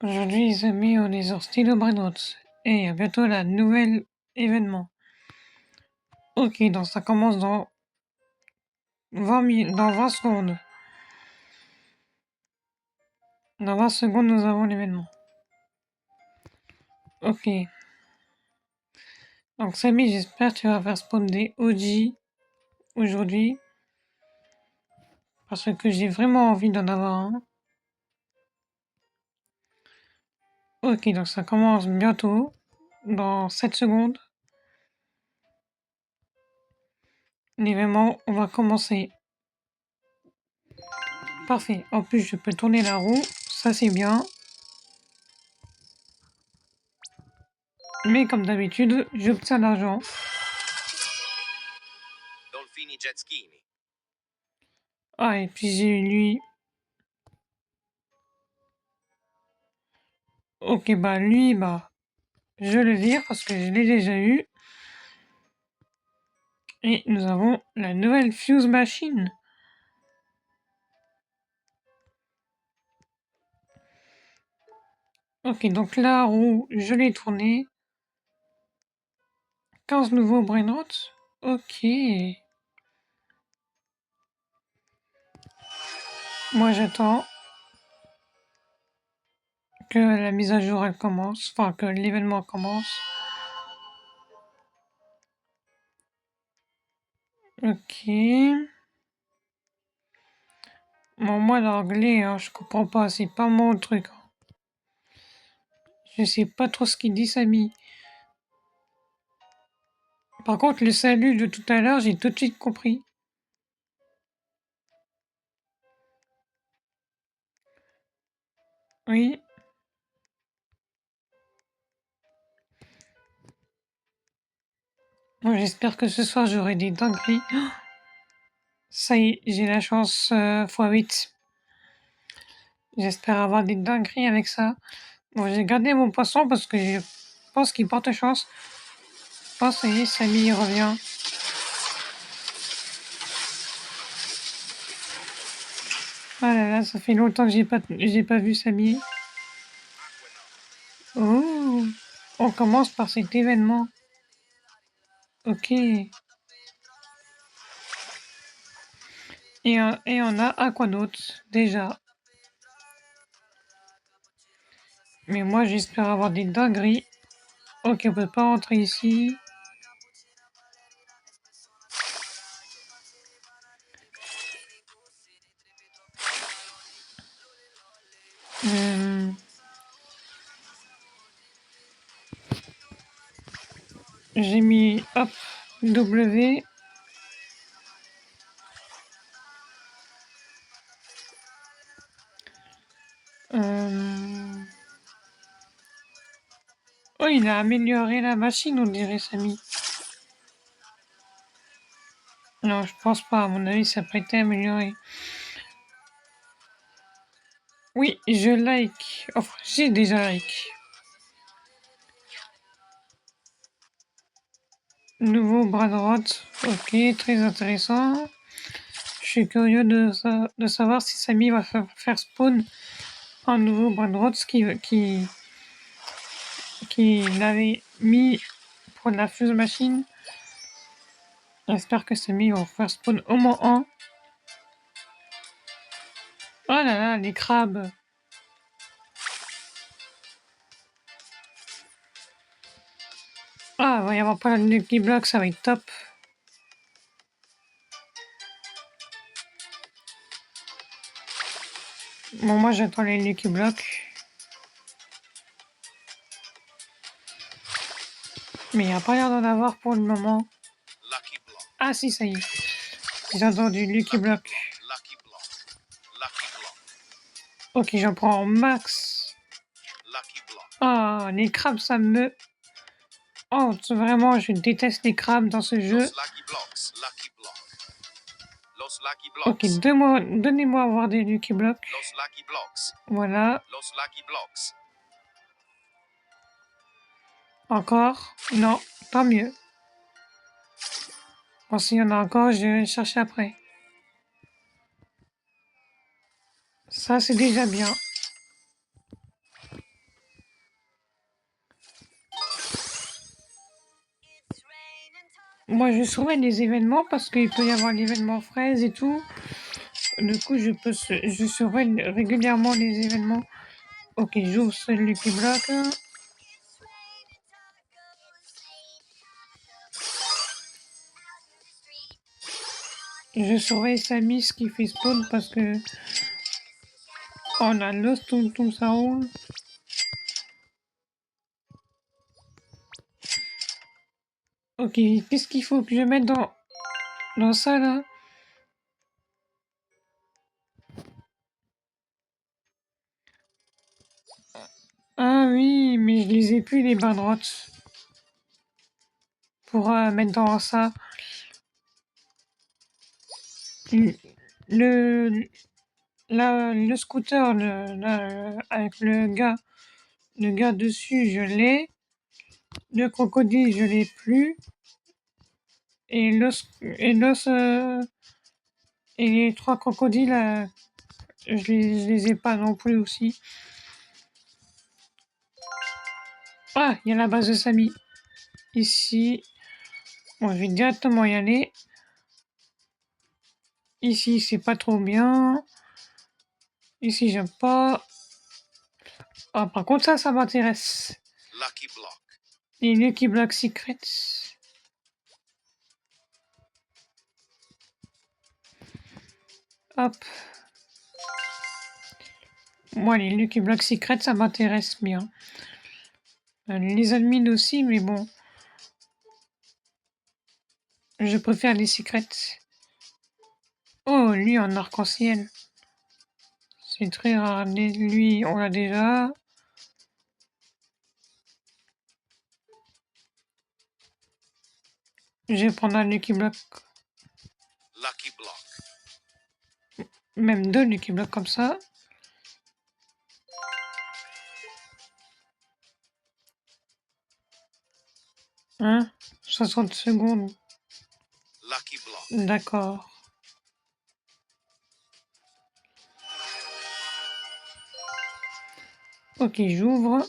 Aujourd'hui, les amis, on est sur Stylo Brainrot. Et il y a bientôt la nouvelle événement. Ok, donc ça commence dans 20 secondes. Dans 20 secondes, nous avons l'événement. Ok. Donc Samy, j'espère que tu vas faire spawn des OG aujourd'hui. Parce que j'ai vraiment envie d'en avoir un. Ok, donc ça commence bientôt. Dans 7 secondes. L'événement, on va commencer. Parfait. En plus, je peux tourner la roue. Ça, c'est bien. Mais comme d'habitude, j'obtiens l'argent. Dolfini Jetskini. Ah, et puis j'ai eu lui. Ok, bah lui, bah, je le vire parce que je l'ai déjà eu. Et nous avons la nouvelle Fuse Machine. Ok, donc la roue, je l'ai tournée. 15 nouveaux brainrots. Ok. Moi, j'attends que la mise à jour, elle commence. Enfin, que l'événement commence. Ok. Bon, moi, l'anglais, hein, je comprends pas. C'est pas mon truc. Je sais pas trop ce qu'il dit, Samy. Par contre, le salut de tout à l'heure, j'ai tout de suite compris. Oui. Bon, j'espère que ce soir, j'aurai des dingueries. Ça y est, j'ai la chance x8. J'espère avoir des dingueries avec ça. Bon, j'ai gardé mon poisson parce que je pense qu'il porte chance. Oh, ça y est, Samy revient. Ah là là, ça fait longtemps que j'ai pas vu Samy. Oh, on commence par cet événement. Ok. Et on a Aquanaut, déjà. Mais moi, j'espère avoir des dingueries. Ok, on peut pas rentrer ici. J'ai mis, hop, W. Oh, il a amélioré la machine, on dirait, Samy. Non, je pense pas. À mon avis, ça n'a pas été amélioré. Oui, je like. Enfin, j'ai déjà like. Nouveau bras droit. Ok, très intéressant. Je suis curieux de savoir si Samy va faire spawn un nouveau bras droit qui l'avait mis pour la fuse machine. J'espère que Samy va faire spawn au moins un. Oh là là, les crabes. Ah, il va y avoir pas de Lucky Block, ça va être top. Bon, moi j'attends les Lucky Blocks. Mais il n'y a pas l'air d'en avoir pour le moment. Ah si, ça y est. J'ai entendu Lucky Block. Ok, j'en prends en max. Oh, les crabes, ça me... Oh, vraiment, je déteste les crabes dans ce jeu. Ok, donnez-moi à voir des Lucky Blocks. Voilà. Encore. Non, tant mieux. Bon, s'il y en a encore, je vais chercher après. Ça, c'est déjà bien. Moi, je surveille les événements parce qu'il peut y avoir l'événement fraise et tout. Du coup, je surveille régulièrement les événements. Ok, j'ouvre celui qui bloque. Je surveille sa mise qui fait spawn parce que on a Lost, tout ça roule. Ok, qu'est-ce qu'il faut que je mette dans ça là? Ah oui, mais je les ai plus les barres droites pour mettre dans ça. Le, le scooter avec le gars dessus, je l'ai. Le crocodile, je l'ai plus. Et les trois crocodiles, je les ai pas non plus aussi. Ah, il y a la base de Samy. Ici. Bon, je vais directement y aller. Ici, c'est pas trop bien. Ici, j'aime pas. Ah, par contre, ça m'intéresse. Lucky Block. Les Lucky Block Secrets. Hop. Moi, les Lucky Block Secrets, ça m'intéresse bien. Les admins aussi, mais bon. Je préfère les secrets. Oh, lui en arc-en-ciel. C'est très rare. Lui, on l'a déjà. Je vais prendre un Lucky Block. Lucky Block. Même deux Lucky Block comme ça. Hein? 60 secondes. Lucky Block. D'accord. Ok, j'ouvre.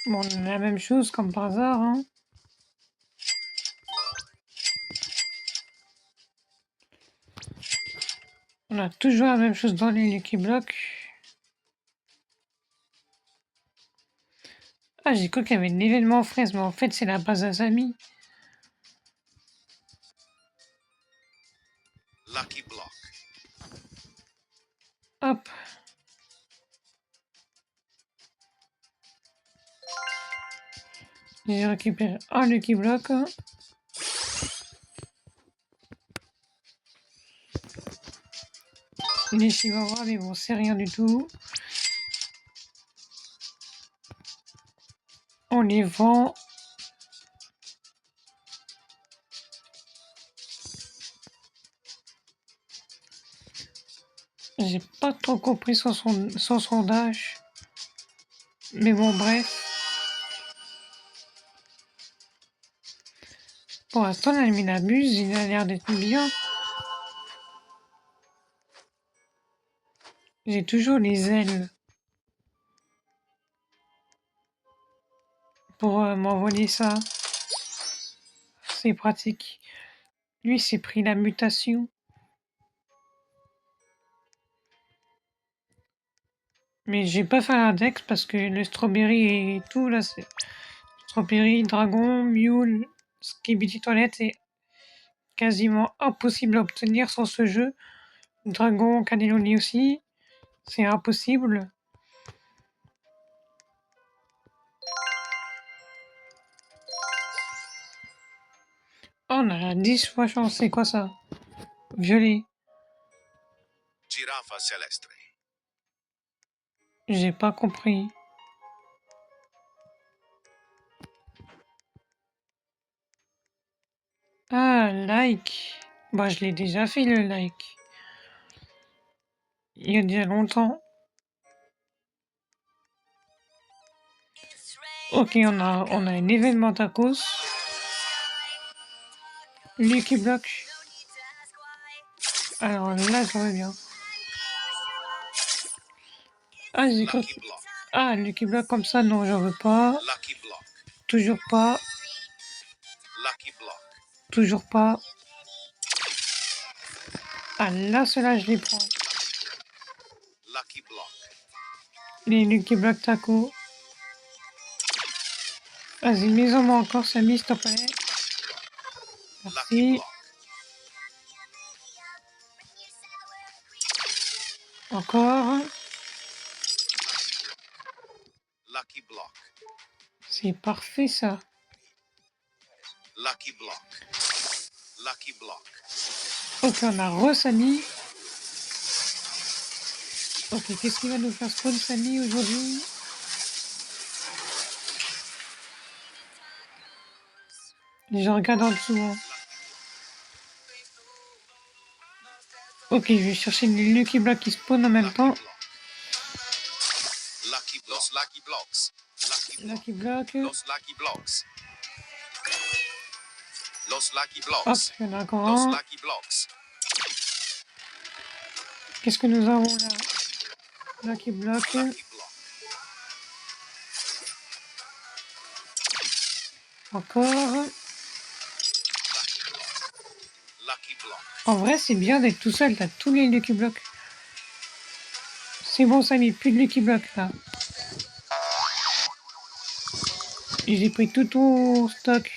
Bon, on a la même chose comme par hasard, hein. On a toujours la même chose dans les Lucky Blocks. Ah, j'ai cru qu'il y avait un événement fraise, mais en fait, c'est la base à Samy. Lucky Block. Hop. J'ai récupéré un Lucky Block. Les chihuahuas, mais bon, c'est rien du tout. On les vend. J'ai pas trop compris son sondage. Mais bon, bref. Pour l'instant, la mine abuse, il a l'air d'être bien. J'ai toujours les ailes pour m'envoyer ça. C'est pratique. Lui, s'est pris la mutation. Mais j'ai pas fait l'index parce que le strawberry et tout, là, c'est strawberry, dragon, mule, skibidi toilette, c'est quasiment impossible à obtenir sur ce jeu. Dragon, cannelloni aussi, c'est impossible. Oh, on a 10 fois chance, c'est quoi ça? Violet. Giraffa Celestre. J'ai pas compris. Ah, like. Bah, je l'ai déjà fait le like. Il y a déjà longtemps. Ok, on a un événement tacos. Lucky Block. Alors là, je veux bien. Ah, j'ai cru... Lucky block. Ah, Lucky Block comme ça, non, j'en veux pas. Lucky block. Toujours pas. Lucky block. Toujours pas. Ah, là, ceux-là, je les prends. Lucky block. Les Lucky Block Taco. Vas-y, mets-en-moi encore, Samy, s'il te plaît. Lucky Merci. block. Encore. Lucky block. C'est parfait, ça. Lucky block. Lucky block. Ok, on a re-Samy. Ok, qu'est-ce qu'il va nous faire spawn, Samy, aujourd'hui? Je regarde en dessous. Hein. Ok, je vais chercher les Lucky Block qui spawn en même Lucky temps. block. Lucky block. Los lucky blocks. Lucky block. Lucky Block. Los lucky blocks. Los lucky Hop, blocks. il y en a encore Los un. lucky blocks. Qu'est-ce que nous avons là? Lucky Block. Lucky block. Encore. Lucky block. En vrai, c'est bien d'être tout seul. T'as tous les Lucky Blocks. C'est bon, Samy, plus de Lucky Block là. J'ai pris tout ton stock.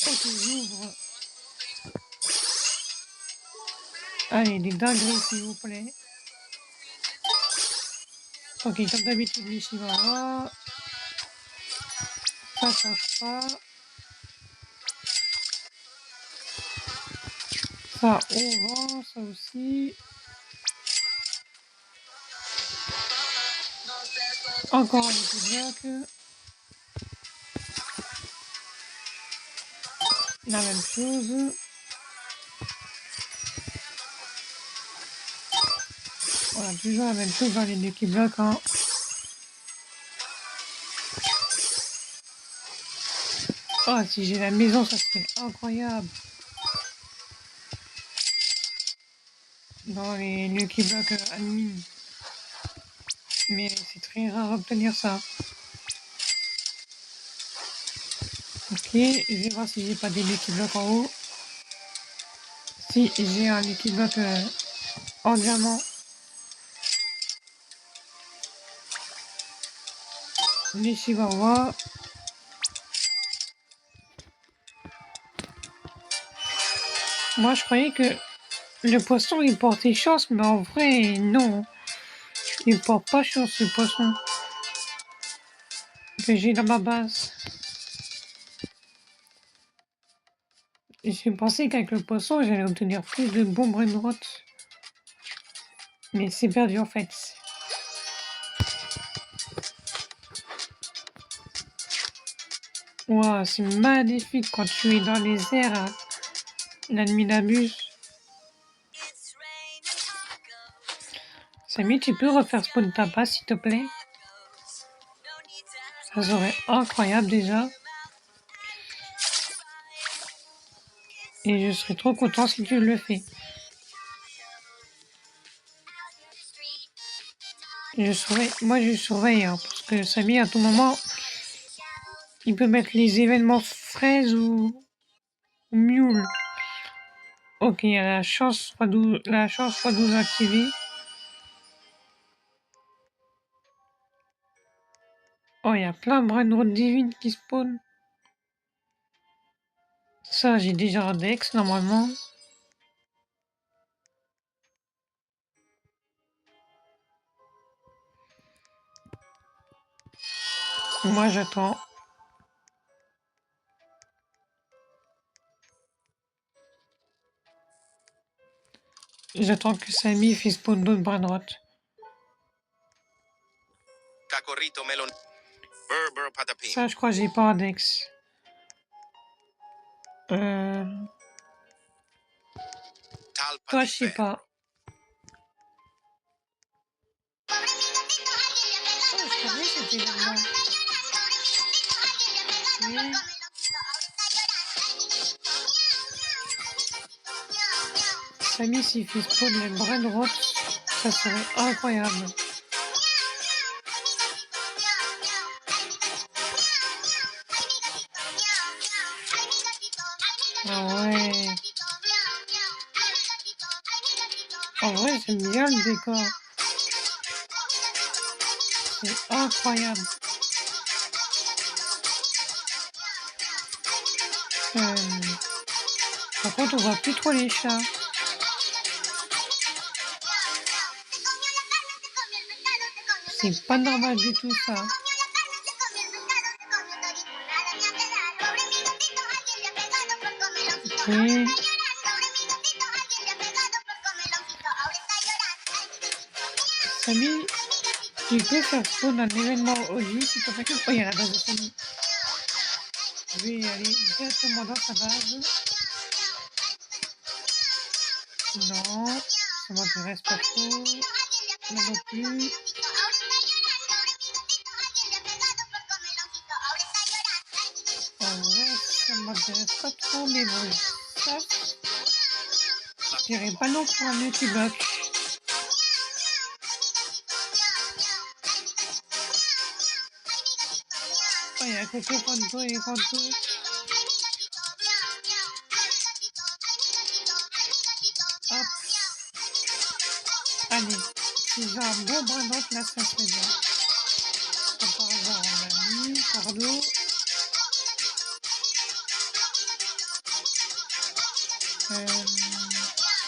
Ok, j'ouvre. Allez, des dingueries, s'il vous plaît. Ok, comme d'habitude, les chihuahuas. Ça change pas. Ça, on vend, ça aussi. Encore un Lucky Block. La même chose. Voilà, toujours la même chose dans les Lucky Blocks. Hein. Oh, si j'ai la maison, ça serait incroyable. Dans les Lucky Blocks admin. Mais c'est très rare d'obtenir ça. Ok, je vais voir si j'ai pas des Lucky Blocks en haut. Si, j'ai un Lucky Block en diamant. Les chihuahuas. Moi, je croyais que le poisson, il portait chance, mais en vrai, non. Il porte pas chance, le poisson. Que j'ai dans ma base. J'ai pensé qu'avec le poisson, j'allais obtenir plus de bombes droite. Mais c'est perdu, en fait. Waouh, c'est magnifique quand tu es dans les airs. Hein. L'ennemi n'abuse. Samy, tu peux refaire spawn ta base, s'il te plaît? Ça serait incroyable déjà. Et je serais trop content si tu le fais. Moi je surveille, hein, parce que Samy, à tout moment, il peut mettre les événements fraises ou mule. Ok, il y a la chance x12 activée. Oh, il y a plein de Brainrot divine qui spawn. Ça, j'ai déjà un Dex, normalement. Moi, j'attends. J'attends que Samy fasse spawn d'autres Brainrot. Cacorito melon. Burr burr patapim. Ça, je crois que j'ai pas un Dex. Toi, je sais pas. Oh, je connais cet événement. Oui. Samy, s'il fait spawn les Brainrot, Ça serait incroyable. Ah ouais. En vrai, j'aime bien le décor. C'est incroyable. Euh, Par contre, on voit plus trop les chats. C'est pas normal du tout ça. Ok. Samy, tu peux faire spawn un événement Audi s'il te plaît. Oh, il y a la base de Samy. Je vais aller directement dans sa base. Non, ça m'intéresse pas trop. Là non plus. En vrai, ça m'intéresse pas trop, mais bon, ça, je dirais pas non pour un multibloc. Oh, il y a Coco, Fanto et Fanto. Hop. Allez, si j'ai un bon brin d'encre, là, ça serait bien. Comme par hasard, on a mis Carlo.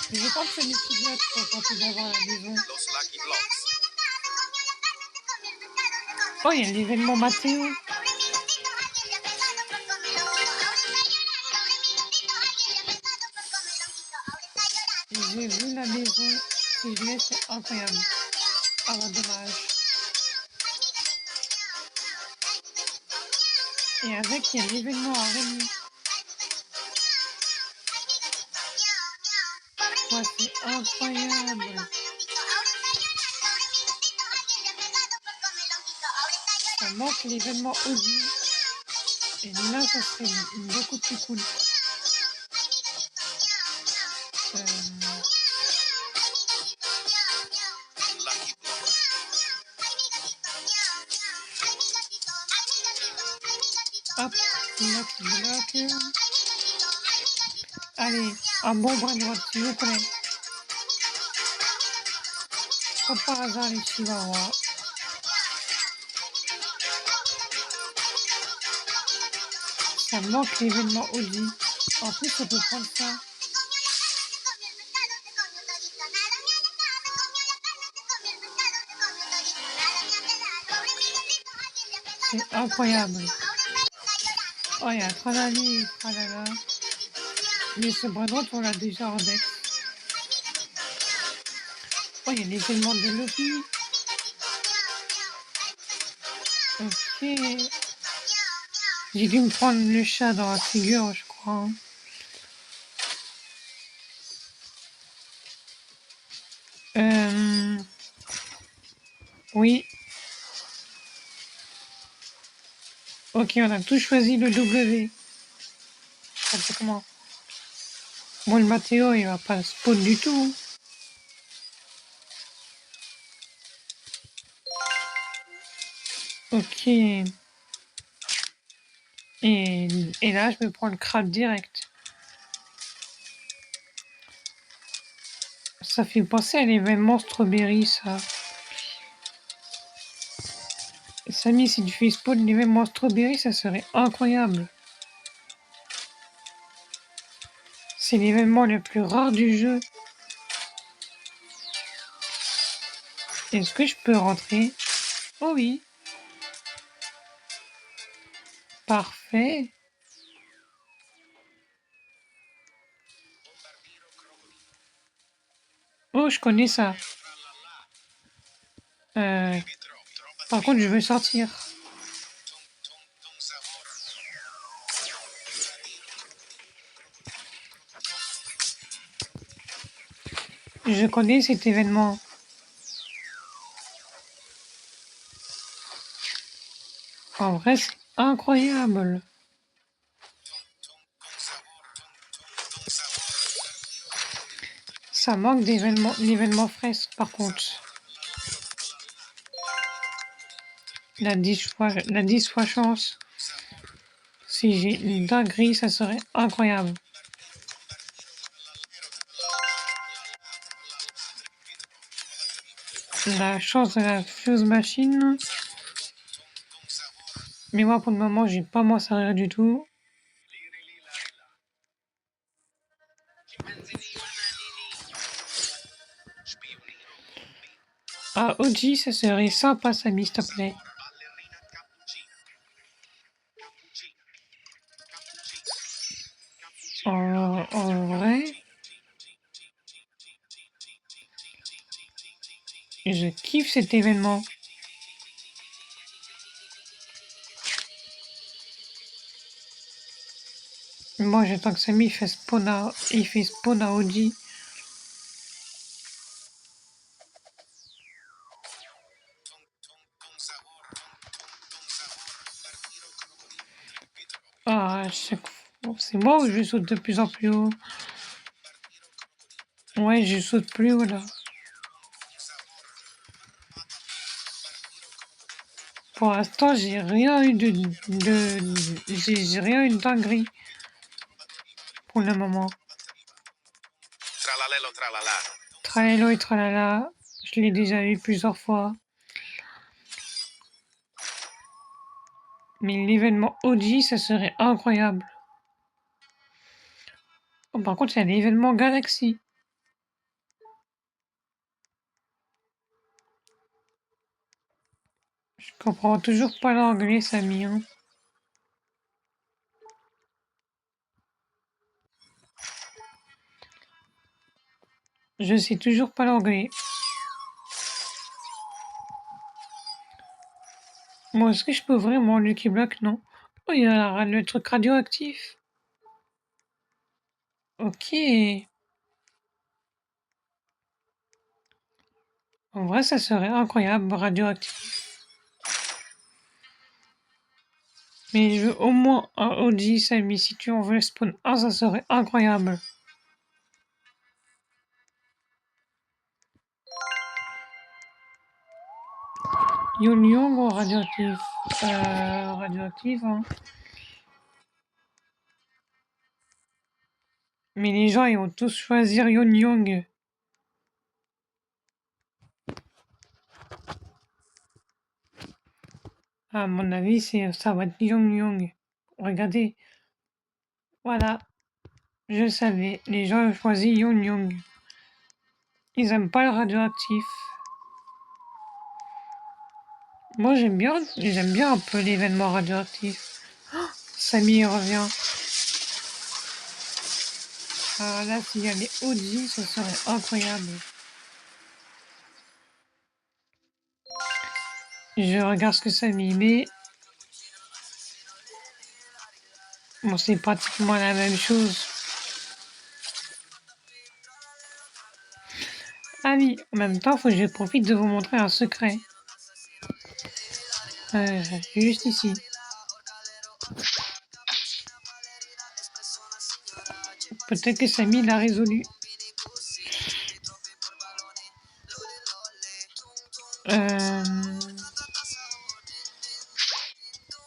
Je vais prendre ce multibloc pour tenter d'avoir la maison. Los Lucky Blocks. Oh, il y a l'événement Mathéo. J'ai vu la maison. Si je l'ai, c'est incroyable. Ah bah dommage. Et avec, il y a l'événement à Rémi. Ouais, c'est incroyable. Ça manque l'événement Audi. Et là, ça serait beaucoup plus cool. Lucky Blocks. Hop, Lucky Block. Allez, un bon brin de droite, s'il vous plaît. Comme par hasard, les chihuahuas. Ça manque l'événement Audi. En plus, on peut prendre ça. C'est incroyable. Oh, il y a Tralali et Tralala. Mais ce bras droit, on l'a déjà en deck. Oh, il y a l'événement de Loki. Ok. J'ai dû me prendre le chat dans la figure, je crois. Oui. Ok, on a tous choisi le W. Ça fait comment? Bon, le Mathéo, il va pas spawn du tout. Ok. Et là, je me prends le crabe direct. Ça fait penser à l'événement Strawberry, ça. Samy, si tu fais spawn l'événement Strawberry, ça serait incroyable. C'est l'événement le plus rare du jeu. Est-ce que je peux rentrer? Oh oui. Parfait. Oh, je connais ça. Par contre, je veux sortir. Je connais cet événement. En vrai, c'est incroyable. Ça manque l'événement fresque, par contre. La 10 fois chance. Si j'ai une dinguerie, ça serait incroyable. La chance de la fuse machine. Mais moi, pour le moment, j'ai pas m'en servir du tout. Ah, OG, ça serait sympa, Samy, s'il te plaît. En vrai, je kiffe cet événement. Moi, j'attends que Samy il fait spawn à OG. Ah, c'est moi où je saute de plus en plus haut. Ouais, je saute plus haut là. Pour l'instant, j'ai rien eu j'ai rien eu de dinguerie. Pour le moment. Tralalelo, tralala. Tralelo et tralala, je l'ai déjà eu plusieurs fois. Mais l'événement OG, ça serait incroyable. Oh, par contre, il y a l'événement Galaxy. Je comprends toujours pas l'anglais, Samy. Hein. Je sais toujours pas l'anglais. Bon, est-ce que je peux ouvrir mon Lucky Block? Non. Oh, il y a le truc radioactif. Ok. En vrai, ça serait incroyable, radioactif. Mais je veux au moins un OG, Samy. Si tu en veux spawn 1, ça serait incroyable. Yon Young ou radioactif? Radioactif, hein. Mais les gens, ils vont tous choisir Yon Young. À mon avis, ça va être Yon Young. Regardez. Voilà. Je savais. Les gens ont choisi Yon Young. Ils aiment pas le radioactif. Moi, j'aime bien un peu l'événement radioactif. Oh, Samy revient. Ah là, s'il y a les OG, ce serait incroyable. Je regarde ce que Samy met. Bon, c'est pratiquement la même chose. Ah oui, en même temps, faut que je profite de vous montrer un secret. Juste ici. Peut-être que Samy l'a résolu.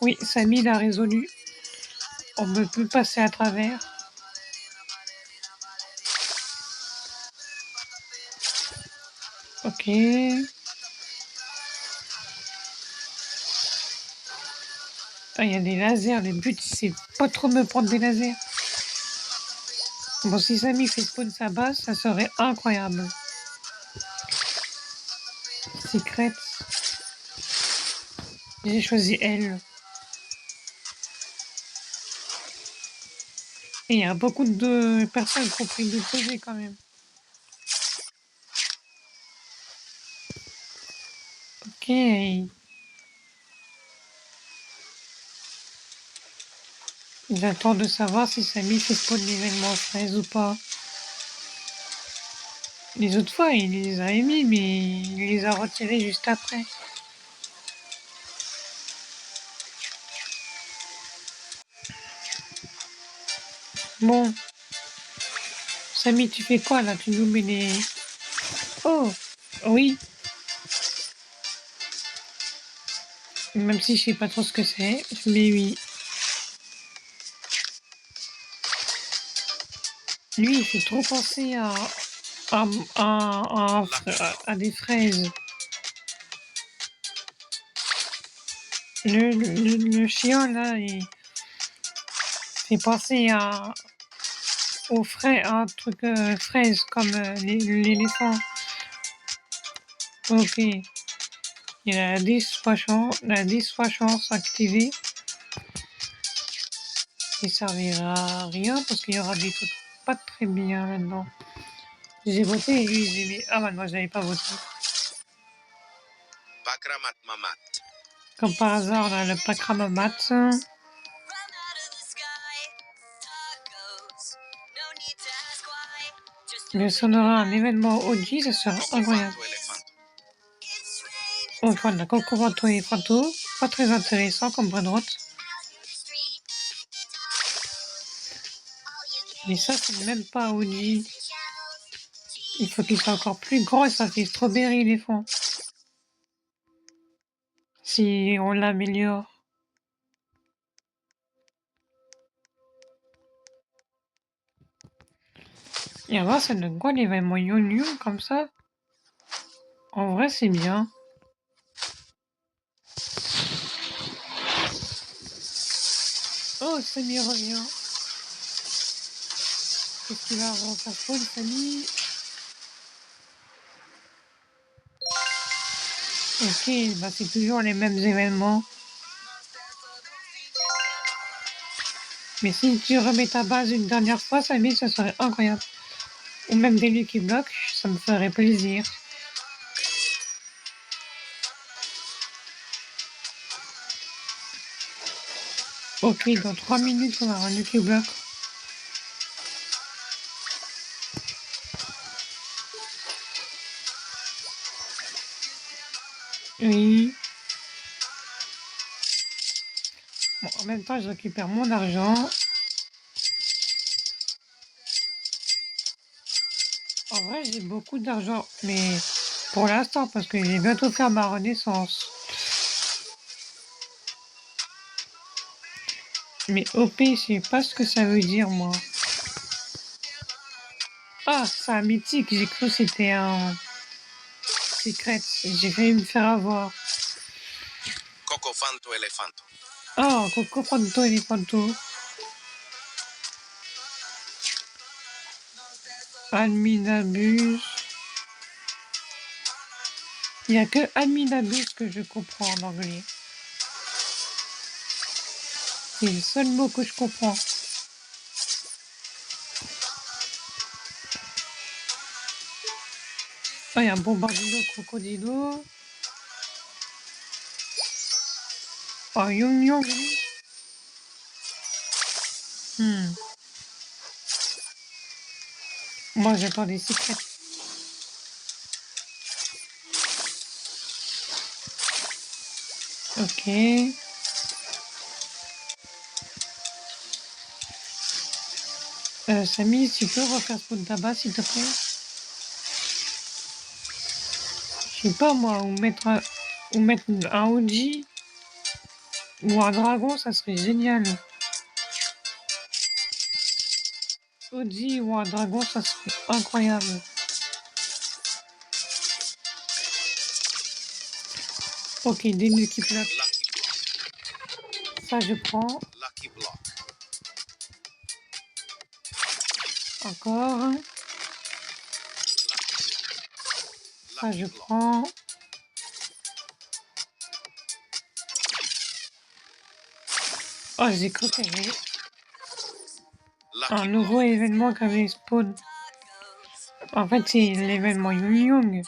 Oui, Samy l'a résolu. On ne peut plus passer à travers. Ok. Ah, il y a des lasers. Le but, c'est pas trop de me prendre des lasers. Bon, si Samy fait spawn sa base, ça serait incroyable. Secret. J'ai choisi elle. Et il y a beaucoup de personnes qui ont pris le projet quand même. Ok. J'attends de savoir si Samy fait spawn l'événement fraise ou pas. Les autres fois, il les a émis, mais il les a retirés juste après. Bon. Samy, tu fais quoi là? Tu nous mets les... Oh! Oui! Même si je sais pas trop ce que c'est, mais oui. Lui, il fait trop penser à des fraises. Le chien, là, il fait penser à un truc fraise, comme l'éléphant. Ok. Il a la dishwashance activée. Il servira à rien parce qu'il y aura des trucs pas très bien là-dedans. J'ai voté et lui, j'ai mis... Ah bah non, j'avais pas voté. Pakramat mamat. Comme par hasard, là, le Pakramamat. Mais si on aura un événement OG, ça sera incroyable. Cocofanto elefanto. Donc voilà, Cocofanto et Fanto, pas très intéressant comme bras droite. Mais ça, c'est même pas OG. Il faut qu'il soit encore plus gros et ça fait Strawberry éléphant. Si on l'améliore. Et avant, ça donne quoi l'événement Yon comme ça? En vrai, c'est bien. Oh, Samy revient. Qu'est-ce qu'il va refaire spawn, Samy? Ok, bah c'est toujours les mêmes événements. Mais si tu remets ta base une dernière fois, Samy, ça serait incroyable. Ou même des Lucky Blocks, ça me ferait plaisir. Ok, dans 3 minutes, on aura un Lucky Block. Oui. Bon, en même temps, je récupère mon argent. En vrai, j'ai beaucoup d'argent, mais pour l'instant, parce que j'ai bientôt fait ma renaissance. Mais OP, je sais pas ce que ça veut dire, moi. Ah, c'est un mythique, j'ai cru que c'était un secret. J'ai failli me faire avoir. Cocofanto elefanto. Oh, Coco Fanto et les Fanto. Admin abuse. Il n'y a que admin abuse que je comprends en anglais. C'est le seul mot que je comprends. Ah, il y a un bombardino crocodilo. Oh, Yung Yung. Moi, j'attends des secrets. Ok. Samy, tu peux refaire spawn tabac, s'il te plaît? Je sais pas, moi, ou mettre un OG ou un dragon, ça serait génial. OG ou un dragon, ça serait incroyable. Ok, des multiples. Lucky block. Ça, je prends. Lucky block. Encore. Ça, je prends. Oh, j'ai cru qu'il y avait un nouveau événement qui avait spawn. En fait, c'est l'événement Yung Yung.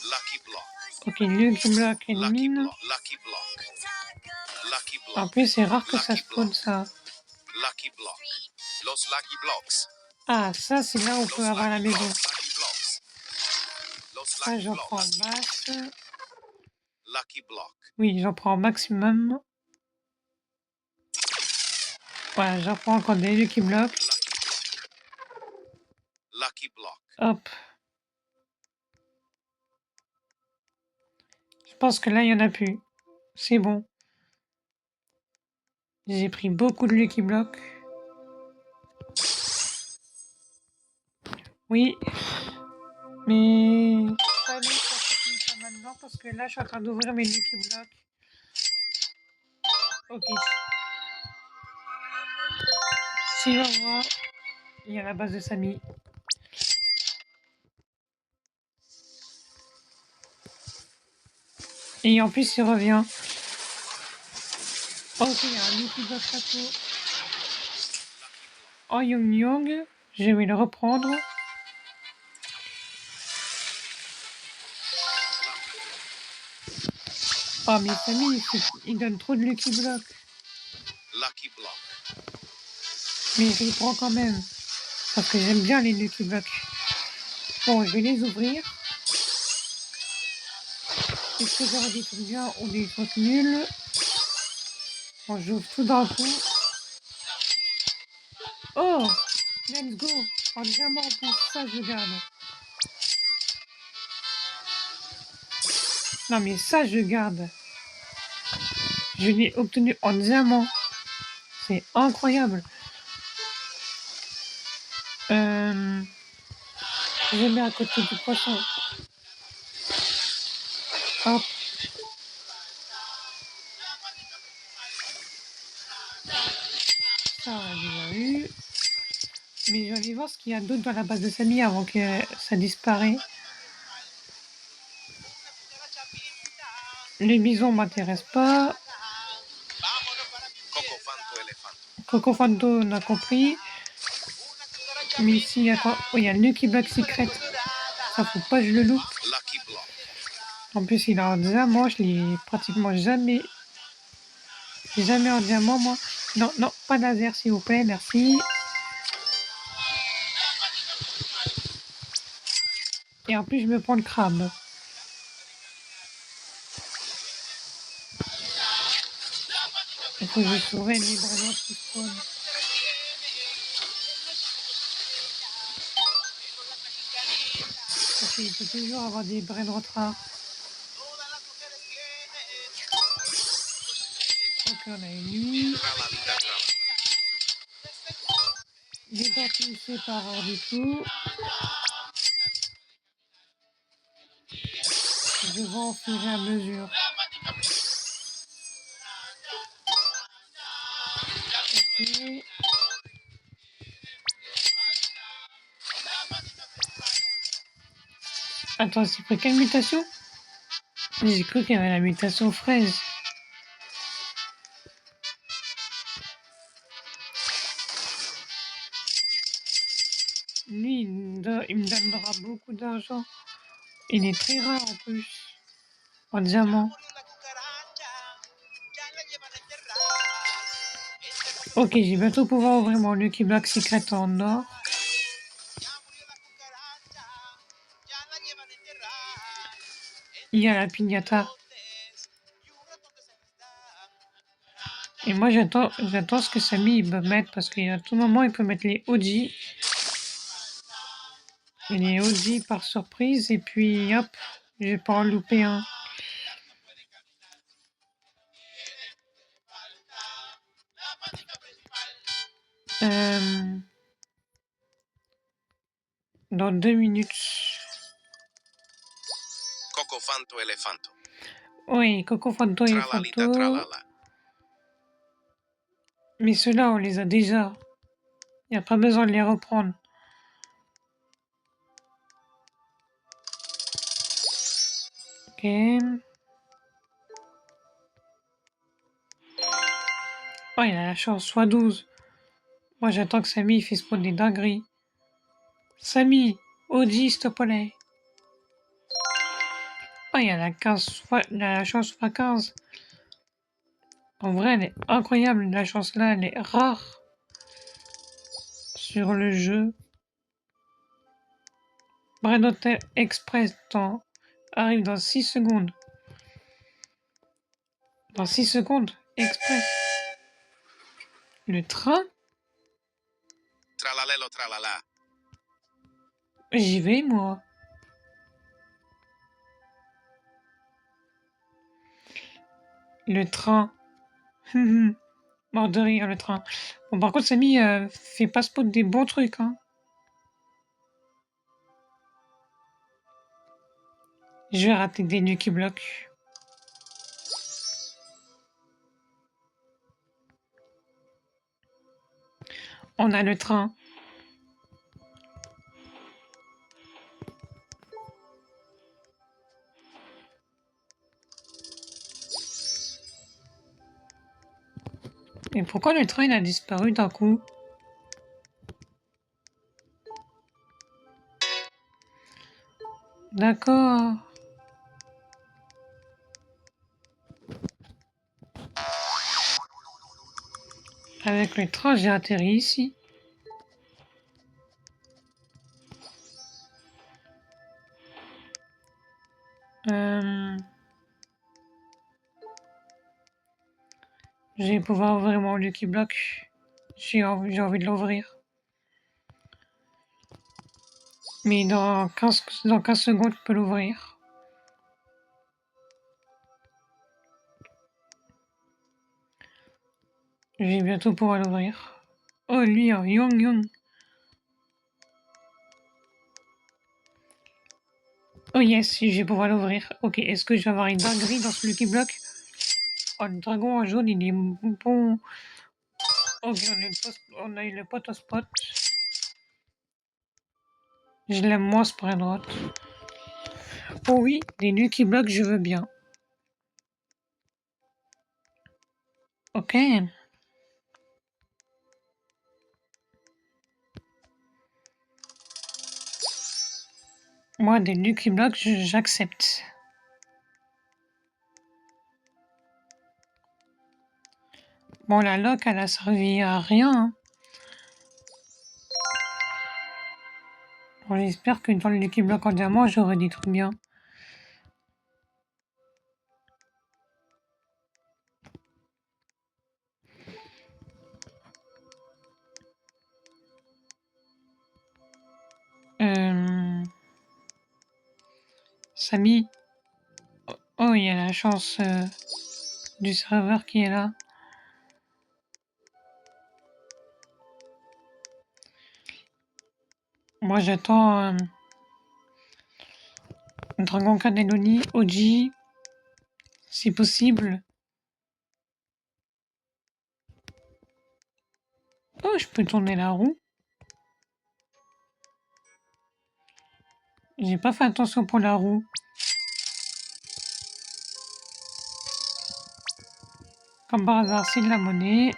Lucky block. Ok, Lucky Block et Lucky mine. block. Lucky block. Lucky block. En plus, c'est rare que ça Lucky spawn, block. ça. Lucky block. Los lucky blocks. Ah, ça, c'est là où on peut avoir la maison. Lucky blocks. Los Ça, lucky j'en blocks. prends masse. Lucky block. Oui, j'en prends maximum. Voilà, j'en prends encore des Lucky Blocks. Lucky block. Hop. Je pense que là, il n'y en a plus. C'est bon. J'ai pris beaucoup de Lucky Block. Oui. Mais... Salut, ça finit ça maintenant parce que là, je suis en train d'ouvrir mes Lucky Block. Ok. Si on va voir, il y a la base de Samy. Et en plus, il revient. Ok, il y a un Lucky Block château. Oh, Young Young. Je vais le reprendre. Oh, mais Samy, il donne trop de Lucky Block. Lucky block. Mais je les prends quand même. Parce que j'aime bien les Lucky Block. Bon, je vais les ouvrir. Est-ce que j'aurai des trucs bien ou des trucs nuls? Bon, j'ouvre tout d'un coup. Oh! Let's go! En diamant en plus, ça je garde. Non mais ça je garde. Je l'ai obtenu en diamant. C'est incroyable. Je mets à côté du poisson. Hop. Ça, on a déjà eu. Mais je vais aller voir ce qu'il y a d'autre dans la base de Samy avant que ça disparaisse. Les bisons m'intéressent pas. Coco Fanto Elefanto. Coco Fanto, on a compris. Mais ici, il y a quoi? Oh, il y a Lucky Block Secret. Ça faut pas que je le loupe. Lucky block. En plus, il est en diamant. Je l'ai pratiquement jamais en diamant, moi. Non, non, pas de laser, s'il vous plaît, merci. Et en plus, je me prends le crabe. Il faut que je surveille les braillots qui spawnent. Parce qu'il peut toujours avoir des braillots rares. Ok, on a une nuit. Tralalita trala. Des dents qui me séparent du tout. Je vais en fur et à mesure. Ok. Attends, c'est pris quelle mutation? J'ai cru qu'il y avait la mutation fraise. Lui, il me donnera beaucoup d'argent. Il est très rare en plus. En diamant. Ok, j'ai bientôt pouvoir ouvrir mon Lucky Block Secret en or. Il y a la pignata. Et moi, j'attends ce que Samy il va mettre parce qu'à tout moment, il peut mettre les OG. Et les OG par surprise. Et puis, hop, je vais pas en louper un. Dans 2 minutes. Coco Fanto Elefanto. Oui, Coco Fanto et Tralalita Fanto. tralala. Mais ceux-là, on les a déjà. Il n'y a pas besoin de les reprendre. Ok. Oh, il a la chance, soit 12. Moi, j'attends que Samy il fait spawn des dingueries. Samy, OG, s'il te plaît. Oh, il a la chance fois 15. En vrai, elle est incroyable. La chance là, elle est rare. Sur le jeu. Brain Hotel Express arrive dans 6 secondes. Dans 6 secondes, Express. Le train? Tralalelo tralala. J'y vais, moi. Le train. Mort de rire, le train. Bon, par contre, Samy, fais pas spot des bons trucs, hein. Je vais rater des Lucky Block. On a le train. Et pourquoi le train, il a disparu d'un coup? D'accord. Avec le train, j'ai atterri ici. Je vais pouvoir ouvrir mon Lucky Block. J'ai envie de l'ouvrir. Mais dans 15 secondes, je peux l'ouvrir. Je vais bientôt pouvoir l'ouvrir. Oh, lui, oh, Young Young. Oh yes, je vais pouvoir l'ouvrir. Ok, est-ce que je vais avoir une dinguerie dans ce Lucky Block? Oh, le dragon en jaune, il est bon. Ok, on a eu le pot au spot. Je l'aime moins, ce à droite. Oh oui, les Lucky Blocks, je veux bien. Ok. Moi, des Lucky Blocks, j'accepte. Bon, la lock, elle a servi à rien. Hein. Bon, j'espère que dans le Lucky Block en diamant, j'aurai des trucs bien. Samy. Oh, il y a la chance du serveur qui est là. Moi, j'attends Dragon Cannelloni, OG, si possible. Oh, je peux tourner la roue. J'ai pas fait attention pour la roue. Comme par hasard, c'est de la monnaie.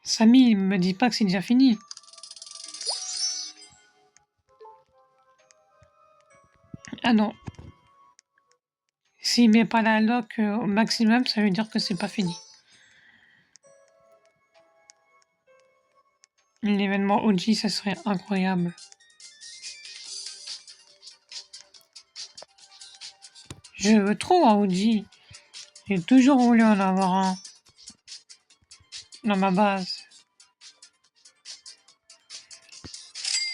Samy, me dit pas que c'est déjà fini. Ah non. S'il met pas la lock au maximum, ça veut dire que c'est pas fini. L'événement OG, ça serait incroyable. Je veux trop un OG. J'ai toujours voulu en avoir un. Dans ma base.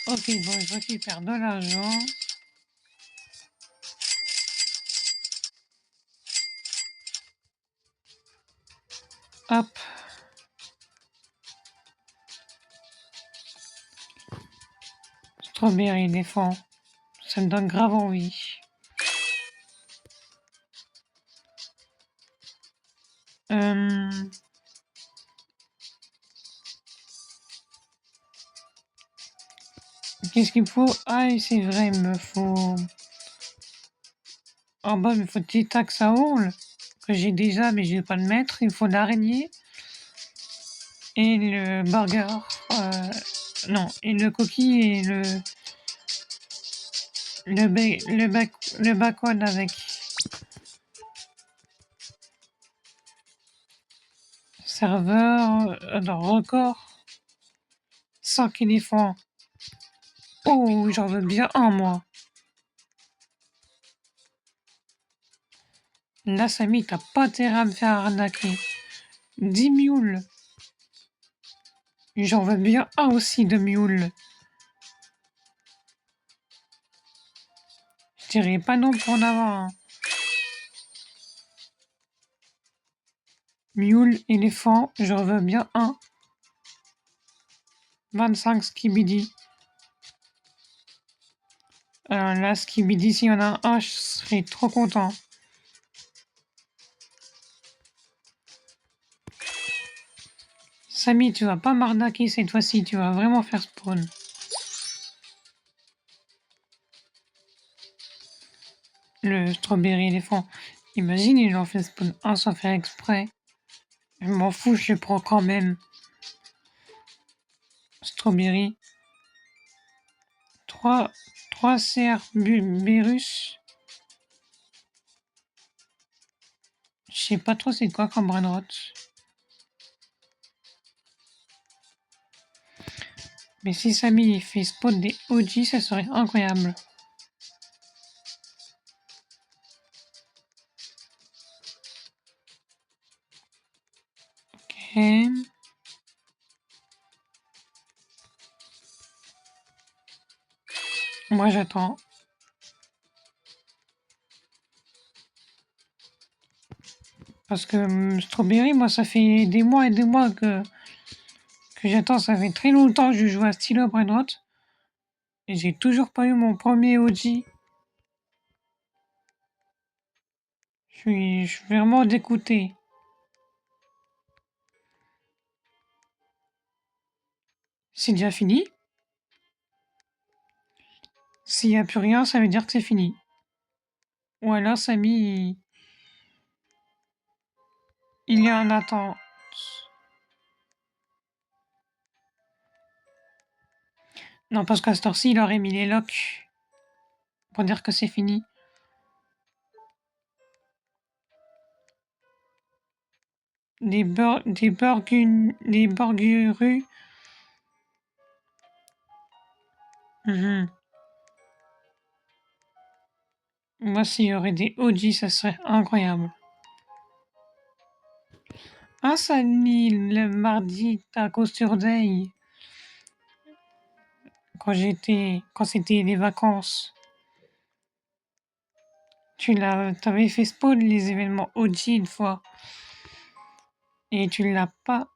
Ok, bon, je récupère de l'argent. Hop. Strawberry défend. Ça me donne grave envie. Qu'est-ce qu'il me faut? Ah, c'est vrai, il me faut... En bas, il me faut petit taxe à ourle, que j'ai déjà, mais je vais pas le mettre. Il me faut l'araignée. Et le burger. Non, et le coquille et le bacon avec. Serveur, record. 5 éléphants. Oh, j'en veux bien un, moi. Là, Samy, t'as pas intérêt à me faire arnaquer. 10 moules. J'en veux bien un aussi de Mule. Je dirais pas non pour en avoir un. Mule, éléphant, j'en veux bien un. 25 Skibidi. Alors là, Skibidi, s'il y en a un, je serais trop content. Samy, tu vas pas m'arnaquer cette fois-ci, tu vas vraiment faire spawn. Le strawberry éléphant. Imagine, il en fait spawn un sans faire exprès. Je m'en fous, je le prends quand même. Strawberry. 3 Cerberus. Je sais pas trop c'est quoi comme brainrot. Mais si Samy fait spawn des OG, ça serait incroyable. Ok. Moi j'attends. Parce que Strawberry, moi ça fait des mois et des mois que j'attends. Ça fait très longtemps que je joue à Stylo Brainrot. Et j'ai toujours pas eu mon premier OG. Je suis vraiment dégoûté. C'est déjà fini? S'il n'y a plus rien, ça veut dire que c'est fini. Ou alors Samy, il y a un attente. Non, parce qu'à cette heure-ci, il aurait mis les locks pour dire que c'est fini. Des burgers. Moi, s'il y aurait des OG, ça serait incroyable. Ah, Samy, le mardi, taco sur Day. Quand c'était les vacances. T'avais fait spawn les événements OG une fois. Et tu l'as pas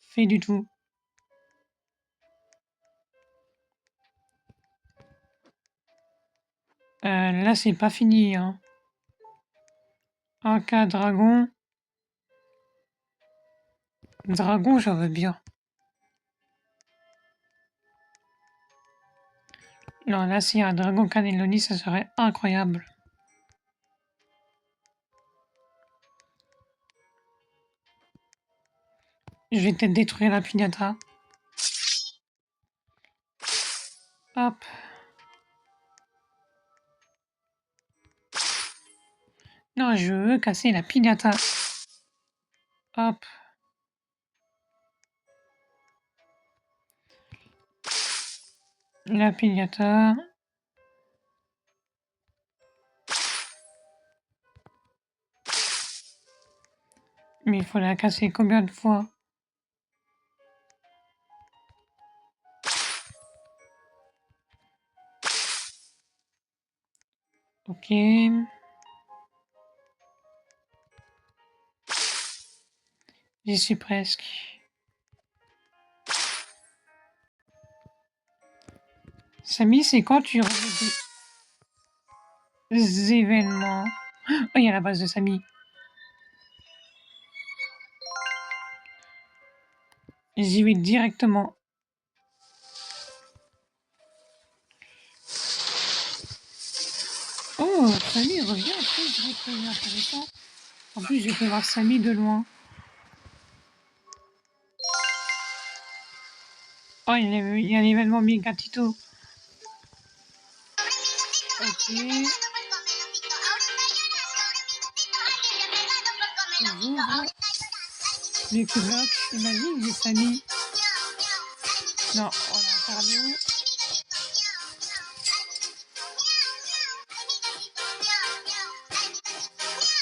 fait du tout. Là, c'est pas fini, hein. Un cas dragon. Dragon, j'en veux bien. Non, là, s'il y a un dragon cannelloni, ça serait incroyable. Je vais peut-être détruire la piñata. Hop. Non, je veux casser la piñata. Hop. La piñata. Mais il faut la casser combien de fois? Ok. J'y suis presque. Samy, c'est quand tu regardes des événements? Oh, il y a la base de Samy. J'y vais directement. Oh, Samy revient après, je dirais que c'est intéressant. En plus, je peux voir Samy de loin. Oh, il y a l'événement Megatito. Ok. J'ouvre les blocs. Imagine, j'ai Samy. Non, on a perdu.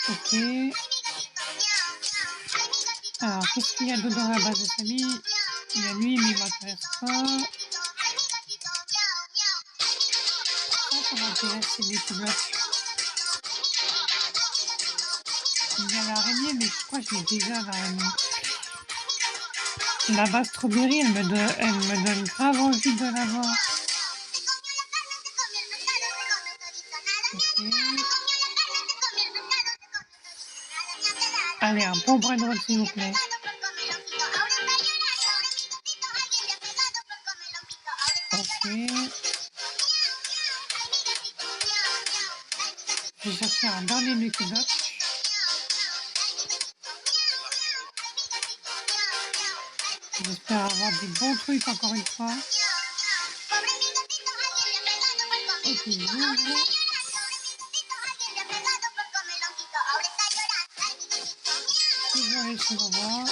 Ok. Alors, qu'est-ce qu'il y a dedans à la base de Samy? Il y a lui, mais il m'intéresse pas. Ça m'intéresse, c'est des petits blocs. Il y a l'araignée, mais je crois que je l'ai déjà, l'araignée. La base strawberry, elle me donne grave envie de l'avoir. Ok. Allez, un bon brain s'il vous plaît. Ok. Je vais chercher un dernier Lucky Block. J'espère avoir des bons trucs encore une fois. Ok, j'ouvre. Si je réussis à voir.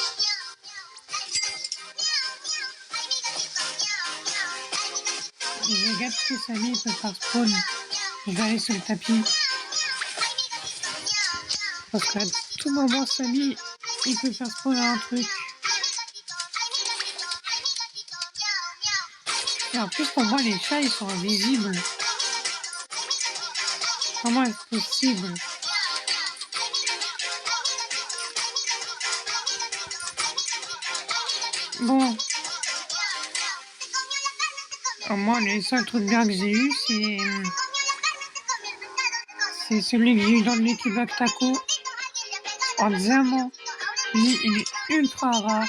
Je regarde ce que Samy peut faire spawn. Je vais aller sur le tapis. Parce qu'à tout moment, Samy, il peut faire spawn un truc. Et en plus, pour moi, les chats, ils sont invisibles. Comment est-ce possible? Bon. Moi, les seuls trucs bien que j'ai eu, c'est celui que j'ai eu dans le Lucky Block Taco. En diamant. Lui, il est ultra rare.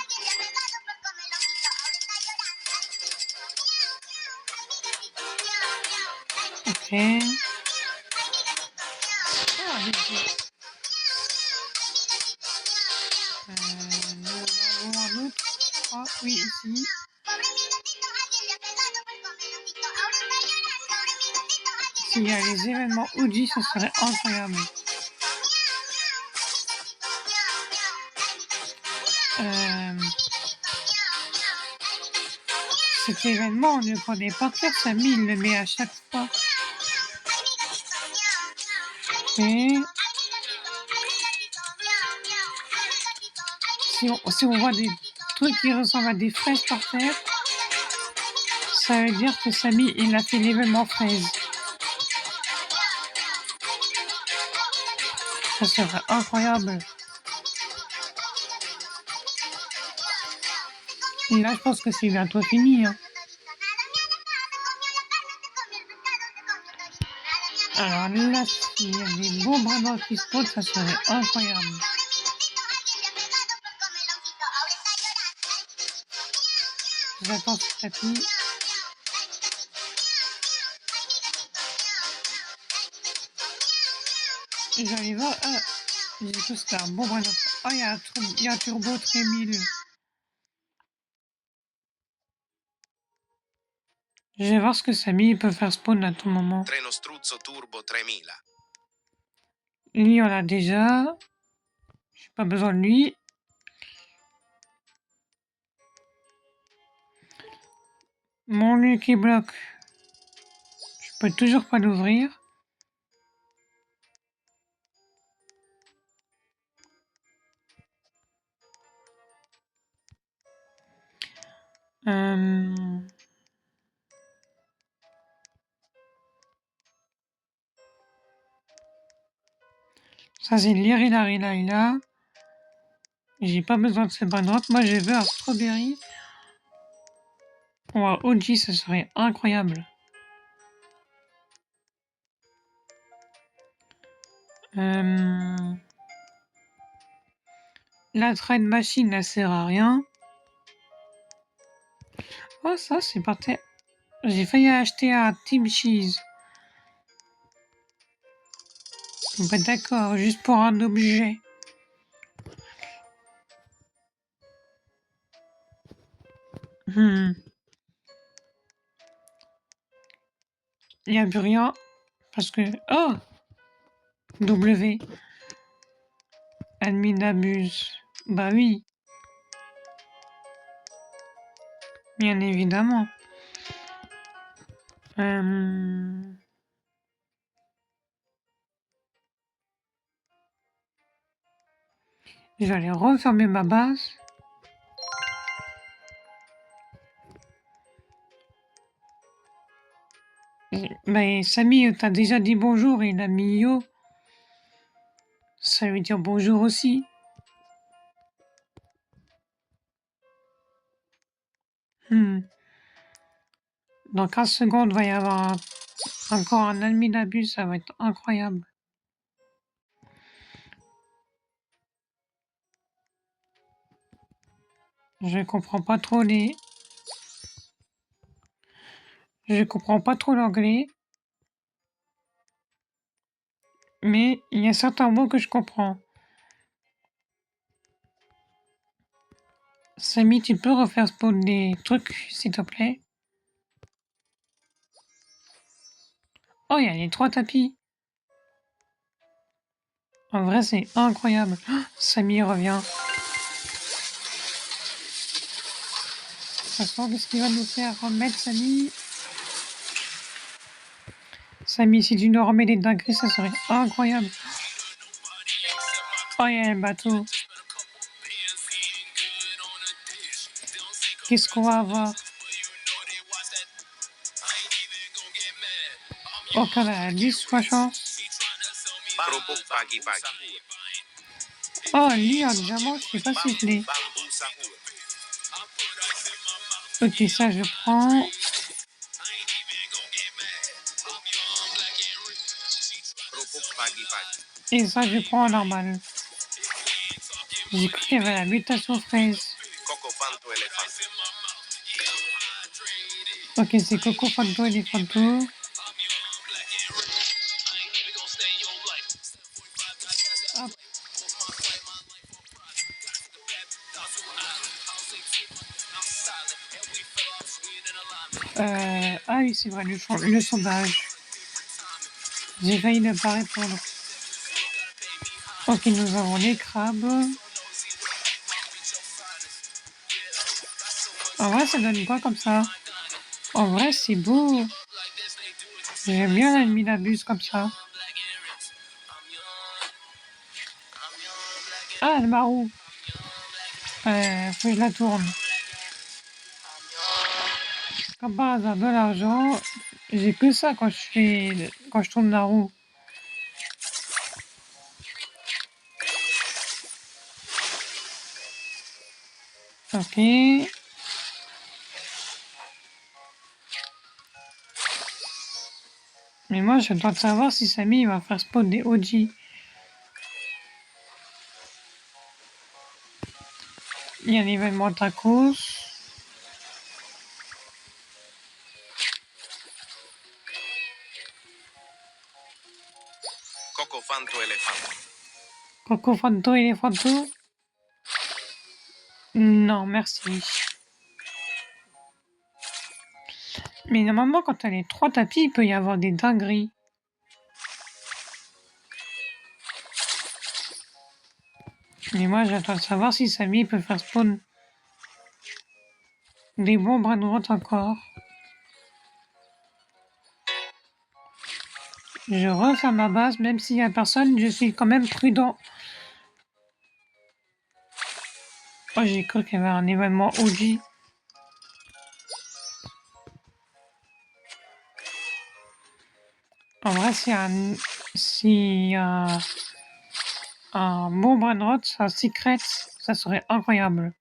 Ok. Ah, nous avons un autre. Ah, oui, ici. S'il y a les événements Oji, ce serait incroyable. Cet événement, on ne le connaît pas faire, Samy, il le met à chaque fois. Et si on voit des trucs qui ressemblent à des fraises par terre, ça veut dire que Samy, il a fait l'événement fraise. Ça serait incroyable. Et là, je pense que c'est bientôt fini. Hein. Alors là, s'il y a des beaux bras qui se posent, ça serait incroyable. J'attends ce tapis. Et j'arrive voir. Ah, j'ai tout ce un bon bras. Oh, il y a un turbo très 1000. Je vais voir ce que Samy peut faire spawn à tout moment. Treno struzzo turbo 3000. Lui, on l'a déjà. J'ai pas besoin de lui. Mon Lucky Block. Je peux toujours pas l'ouvrir. Ça, c'est l'Irina. J'ai pas besoin de ces banderoles. Moi, je veux un strawberry. Ou un OG, ça serait incroyable. La trade machine, elle sert à rien. Oh, ça, c'est parti. J'ai failli acheter un Team Cheese. Bah, d'accord, juste pour un objet. Il n'y a plus rien. Parce que... Oh W. Admin abuse. Bah oui. Bien évidemment. Je vais aller refermer ma base. Mais Samy, t'as déjà dit bonjour et il a mis yo. Ça veut dire bonjour aussi. Dans 15 secondes, il va y avoir encore un ennemi d'abus, ça va être incroyable. Je comprends pas trop l'anglais, mais il y a certains mots que je comprends. Samy, tu peux refaire spawn des trucs, s'il te plaît? Oh, il y a les 3 tapis. En vrai, c'est incroyable. Oh, Samy revient. Attends, qu'est-ce qu'il va nous faire remettre, Samy? Samy, si tu nous remets des dingueries, ça serait incroyable. Oh, il y a un bateau. Qu'est-ce qu'on va avoir? Oh, qu'on a 10 fois chance. Grupo Pagi Pagi. Oh, lui, en diamant, je sais pas si je l'ai. Bamboo Sahur. Ok, ça, je prends. Grupo Pagi Pagi. Et ça, je prends en normal. J'ai cru qu'il y avait la mutation fraise. Coco Fanto Elefante. Ok, c'est Coco Fanto et les Fanto. Hop. Ah oui, c'est vrai, le sondage. J'ai failli ne pas répondre. Ok, nous avons les crabes. En vrai, ça donne quoi comme ça? En vrai, c'est beau. J'aime bien l'ennemi d'abus comme ça. Ah, le marou. Faut que je la tourne. Comme par hasard, de l'argent. J'ai que ça quand je tourne la roue. Ok. Mais moi, je dois savoir si Samy va faire spawn des OG. Il y a l'événement tacos. Coco Fanto Elefante. Coco Fanto et les Fanto. Non, merci. Mais normalement, quand t'as les 3 tapis, il peut y avoir des dingueries. Mais moi, j'attends de savoir si Samy peut faire spawn des bons bras droits encore. Je refais ma base, même s'il y a personne, je suis quand même prudent. Oh, j'ai cru qu'il y avait un événement OG. En vrai, si un bon brainrot, un secret, ça serait incroyable.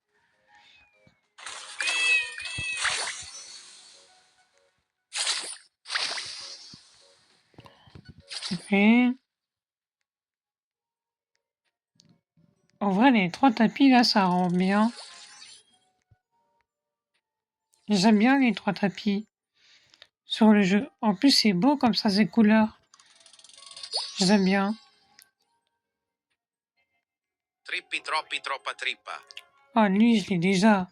Ok. En vrai, les 3 tapis, là, ça rend bien. J'aime bien les 3 tapis sur le jeu. En plus, c'est beau comme ça, ces couleurs. J'aime bien. Trippi troppi troppa trippa. Oh, lui, je l'ai déjà.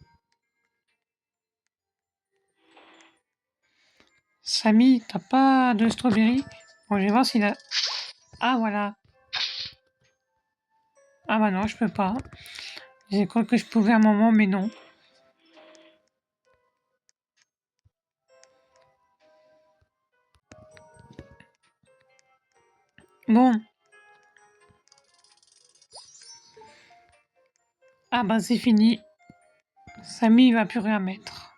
Samy, t'as pas de strawberry? Bon, je vais voir s'il a... Ah, voilà. Ah bah non, je peux pas. J'ai cru que je pouvais à un moment, mais non. Bon. Ah bah c'est fini. Samy, il va plus rien mettre.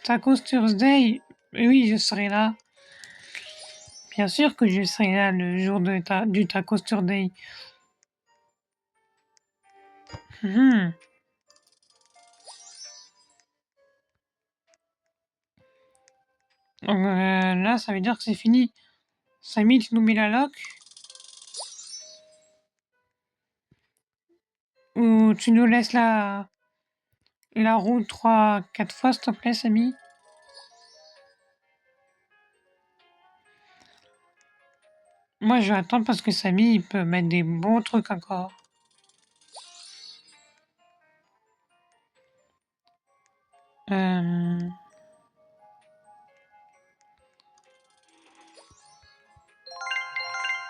Tacos Thursday, oui, je serai là. Bien sûr que je serai là le jour du Tacos Thursday. Mhm. Donc là, ça veut dire que c'est fini. Samy, tu nous mets la lock? Ou tu nous laisses la roue 3-4 fois, s'il te plaît, Samy? Moi, je vais attendre parce que Samy, il peut mettre des bons trucs encore. Euh...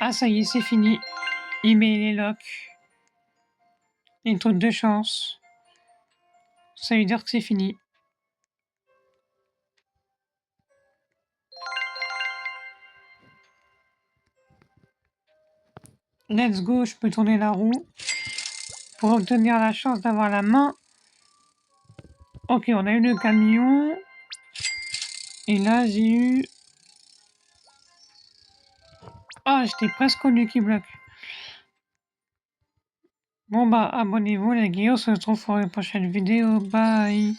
Ah, ça y est, c'est fini. Il met les locks. Les trucs de chance. Ça veut dire que c'est fini. Let's go, je peux tourner la roue pour obtenir la chance d'avoir la main. Ok, on a eu le camion. Et là, j'ai eu... Ah, j'étais presque au Lucky Block. Bon bah, abonnez-vous les gars, on se retrouve pour une prochaine vidéo. Bye.